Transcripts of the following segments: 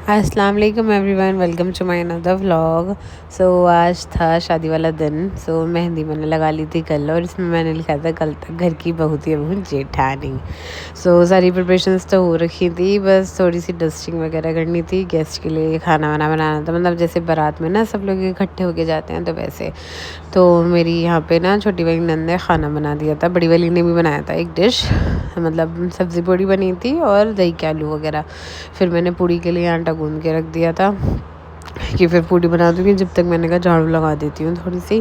अस्सलाम वालेकुम everyone, welcome to my another vlog. आज था शादी वाला दिन। मेहंदी मैंने लगा ली थी कल, और इसमें मैंने लिखा था कल तक घर की बहू थी बहू जेठानी। सारी प्रिपरेशंस तो हो रखी थी, बस थोड़ी सी डस्टिंग वगैरह करनी थी। गेस्ट के लिए खाना वाना बनाना था, मतलब जैसे बारात में ना सब लोग इकट्ठे होके जाते हैं तो वैसे। तो मेरी यहाँ पे ना छोटी वाली नंद ने खाना बना दिया था, बड़ी वाली ने भी बनाया था एक डिश, मतलब सब्ज़ी पूड़ी बनी थी और दही के आलू वगैरह। फिर मैंने पूड़ी के लिए आटा गूंद के रख दिया था कि फिर पूड़ी बना दूँगी। जब तक मैंने कहा झाड़ू लगा देती हूँ, थोड़ी सी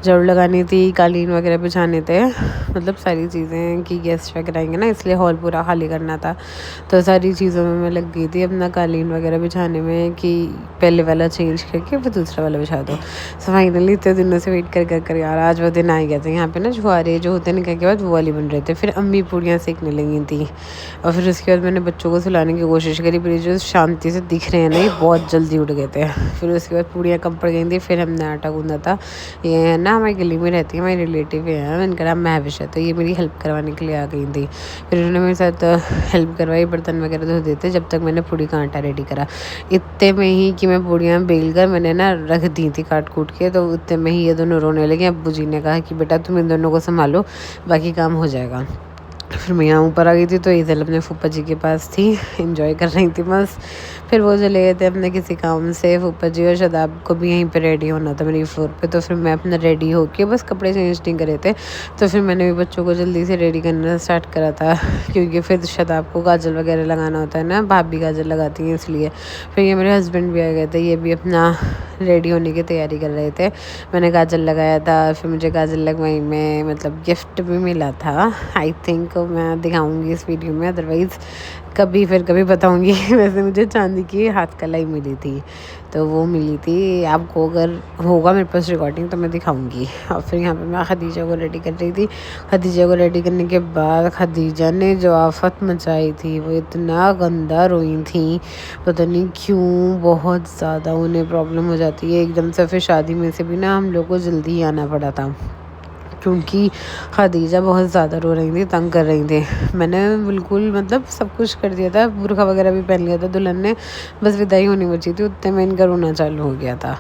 झाड़ू लगानी थी, कालीन वगैरह बिछाने थे, मतलब सारी चीज़ें कि गेस्ट वगैरह आएंगे ना, इसलिए हॉल पूरा खाली करना था। तो सारी चीज़ों में मैं लग गई थी अपना कालीन वगैरह बिछाने में कि पहले वाला चेंज करके फिर दूसरा वाला बिछा दो। फाइनली इतने दिनों से वेट कर यार आज वो दिन आ गया था। यहाँ पे ना छुआरे जो होते हैं निकाह के बाद वो वाली बन रहे थे। फिर अम्मी पूड़ियाँ सेकने लगी थी, और फिर उसके बाद मैंने बच्चों को सुलाने की कोशिश करी, पर जो शांति से दिख रहे हैं ना ये बहुत जल्दी उठ गए थे। फिर उसके बाद पूड़ियाँ कम पड़ गई थी। फिर हमने आटा गूंदा था। ये ना हमारी गली में रहती है, हमारी रिलेटिव है, इनका नाम महविश है, तो ये मेरी हेल्प करवाने के लिए आ गई थी। फिर उन्होंने मेरे साथ हेल्प करवाई, बर्तन वगैरह धो देते जब तक मैंने पूड़ी का आटा रेडी करा। इतने में ही कि मैं पूड़ियाँ बेल कर मैंने ना रख दी थी काट कूट के, तो उतने में ही ये दोनों रोने लगे। अब्बू जी ने कहा कि बेटा तुम इन दोनों को संभालो, बाकी काम हो जाएगा। फिर मैं यहाँ ऊपर आ गई थी, तो ईज़ल अपने फूफा जी के पास थी, एंजॉय कर रही थी बस। फिर वो चले गए थे अपने किसी काम से। फूफा जी और शादाब को भी यहीं पे रेडी होना था मेरी फ्लोर पे, तो फिर मैं अपना रेडी होके बस कपड़े चेंज नहीं करे थे, तो फिर मैंने भी बच्चों को जल्दी से रेडी करना स्टार्ट करा था, क्योंकि फिर शादाब को काजल वगैरह लगाना होता है ना, भाभी काजल लगाती हैं इसलिए। फिर ये मेरे हस्बैंड भी आ गए थे, ये भी अपना रेडी होने की तैयारी कर रहे थे। मैंने काजल लगाया था, फिर मुझे काजल लगवाई में मतलब गिफ्ट भी मिला था। आई थिंक मैं दिखाऊंगी इस वीडियो में, अदरवाइज़ कभी बताऊंगी। वैसे मुझे चांदी की हाथ कलाई मिली थी, तो वो मिली थी। आपको अगर होगा मेरे पास रिकॉर्डिंग तो मैं दिखाऊंगी। और फिर यहाँ पे मैं खदीजा को रेडी कर रही थी। खदीजा को रेडी करने के बाद खदीजा ने जो आफत मचाई थी, वो इतना गंदा रोई थी, पता नहीं क्यों, बहुत ज़्यादा उन्हें प्रॉब्लम हो जाती है एकदम से। फिर शादी में से भी ना हम लोग को जल्दी ही आना पड़ा था, क्योंकि खदीजा बहुत ज़्यादा रो रही थी, तंग कर रही थी। मैंने बिल्कुल मतलब सब कुछ कर दिया था, बुरखा वगैरह भी पहन लिया था दुल्हन ने, बस विदाई होनी बची थी, उतने में इनका रोना चालू हो गया था।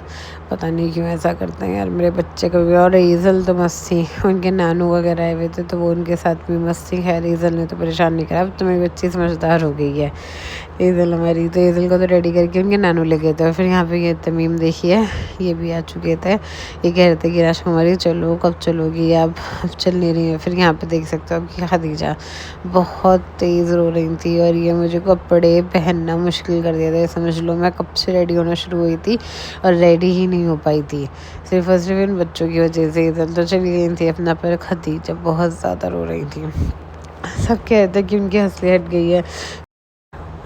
पता नहीं क्यों ऐसा करते हैं यार मेरे बच्चे को भी। और ईज़ल तो मस्त थी, उनके नानू वगैरह आए हुए थे, तो वो उनके साथ भी मस्त थी। खैर ईज़ल ने तो परेशान नहीं करा, अब तो मेरी बच्ची समझदार हो गई है ईज़ल हमारी। तो ईज़ल को तो रेडी करके उनके नानू ले गए थे। और फिर यहाँ पे ये तमीम देखिए, ये भी आ चुके थे। ये कह रहे थे कि राजकुमारी चलो, कब चलोगी? अब चल नहीं रही है। फिर यहाँ पे देख सकते हो कि खदीजा बहुत तेज़ रो रही थी, और ये मुझे कपड़े पहनना मुश्किल कर दिया था। समझ लो मैं कब से रेडी होना शुरू हुई थी और रेडी ही नहीं हो पाई थी, सिर्फ और सिर्फ इन बच्चों की वजह से। इधर तो चली गई थी अपना, पर खदीजा बहुत ज़्यादा रो रही थी। सब कहते हैं कि उनकी हंसली हट गई है।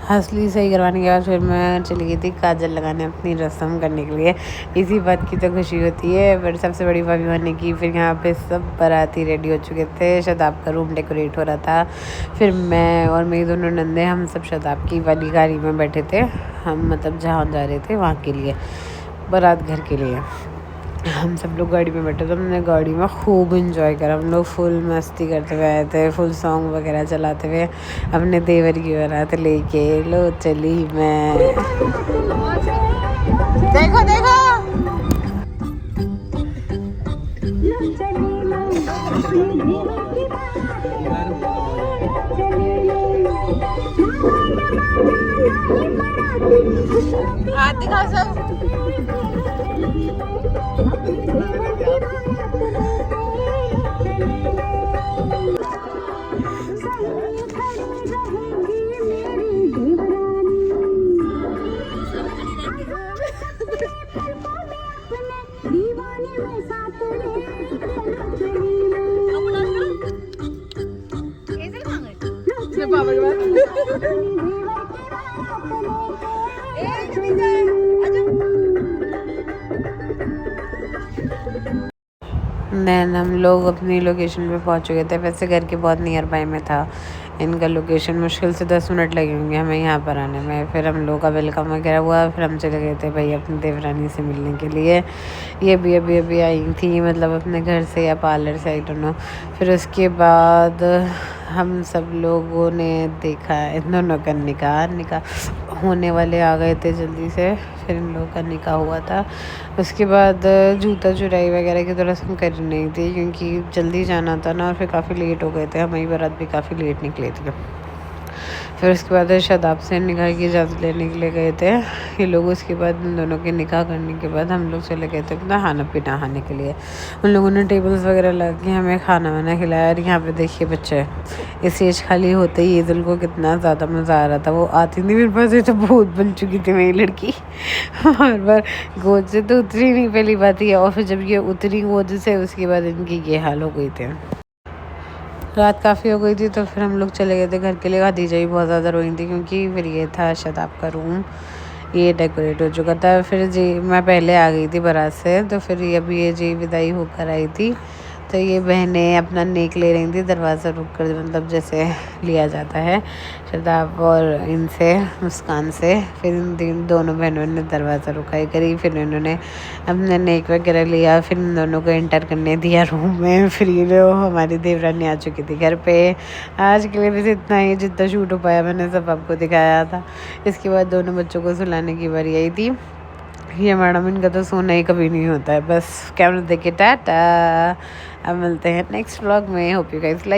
हंसली सही करवाने के बाद फिर मैं चली गई थी काजल लगाने, अपनी रस्म करने के लिए। इसी बात की तो खुशी होती है, बट सबसे बड़ी बात होने की। फिर यहाँ पे सब बाराती रेडी हो चुके थे, शादाब का रूम डेकोरेट हो रहा था। फिर मैं और मेरी दोनों नंदे, हम सब शादाब की वाली गाड़ी में बैठे थे। हम मतलब जहाँ जा रहे थे वहाँ के लिए, बारात घर के लिए। हम सब लोग गाड़ी में बैठे थे, हमने गाड़ी में खूब इंजॉय करा। हम लोग फुल मस्ती करते हुए आए थे, फुल सॉन्ग वगैरह चलाते हुए अपने देवर की बारात लेके। लो चली मैं, देखो देखो हाथ दिखाओ सब। देन हम लोग अपनी लोकेशन पे पहुंच चुके थे। वैसे घर के बहुत नियर बाय में था इनका लोकेशन, मुश्किल से 10 मिनट लगे होंगे हमें यहाँ पर आने में। फिर हम लोग का वेलकम वगैरह हुआ, फिर हम चले गए थे भाई अपनी देवरानी से मिलने के लिए। ये भी अभी आई थी, मतलब अपने घर से या पार्लर से, आई डोंट नो। फिर उसके बाद हम सब लोगों ने देखा इन दोनों का निकाह। होने वाले आ गए थे जल्दी से, फिर इन लोगों का निकाह हुआ था। उसके बाद जूता चुराई वगैरह की तो रस्म करी नहीं थी क्योंकि जल्दी जाना था ना, और फिर काफ़ी लेट हो गए थे, हमारी बारात भी काफ़ी लेट निकली थी। फिर उसके बाद शादाब से निकाह की इजाज़त लेने के लिए गए थे ये लोग। उसके बाद उन दोनों के निकाह करने के बाद हम लोग चले गए थे अपना खाना पीना खाने के लिए। उन लोगों ने टेबल्स वगैरह लगा के हमें खाना वाना खिलाया। और यहाँ पे देखिए बच्चे, स्टेज खाली होते ही ईदुल को कितना ज़्यादा मज़ा आ रहा था। वो आती नहीं मेरे पास, ये तो बहुत बन चुकी थी मेरी लड़की। बार बार गोद से तो उतरी नहीं पहली बात ये, और फिर जब ये उतरी गोद से उसके बाद इनकी ये हाल हो गई थी। रात काफ़ी हो गई थी तो फिर हम लोग चले गए थे घर के लिए। खदीजा भी बहुत ज़्यादा रोई थी क्योंकि फिर ये था शादाब का रूम, ये डेकोरेट हो चुका था। फिर जी मैं पहले आ गई थी बारात से, तो फिर ये अभी ये जी विदाई होकर आई थी। तो ये बहनें अपना नेक ले रही थी, दरवाज़ा रुक कर, मतलब जैसे लिया जाता है शादाब और इनसे, मुस्कान से। फिर इन दोनों बहनों ने दरवाज़ा रुकाई करी, फिर इन्होंने अपना नेक वगैरह लिया, फिर इन दोनों को एंटर करने दिया रूम में। फिर ये लो हमारी देवरानी आ चुकी थी घर पे। आज के लिए बस इतना ही, जितना शूट हो पाया मैंने सब आपको दिखाया था। इसके बाद दोनों बच्चों को सुलाने की बारी आई थी। ये मैडम, इनका तो सोना ही कभी नहीं होता है। बस कैमरा देखे टाटा, अब मिलते हैं नेक्स्ट व्लॉग में। Hope you guys like.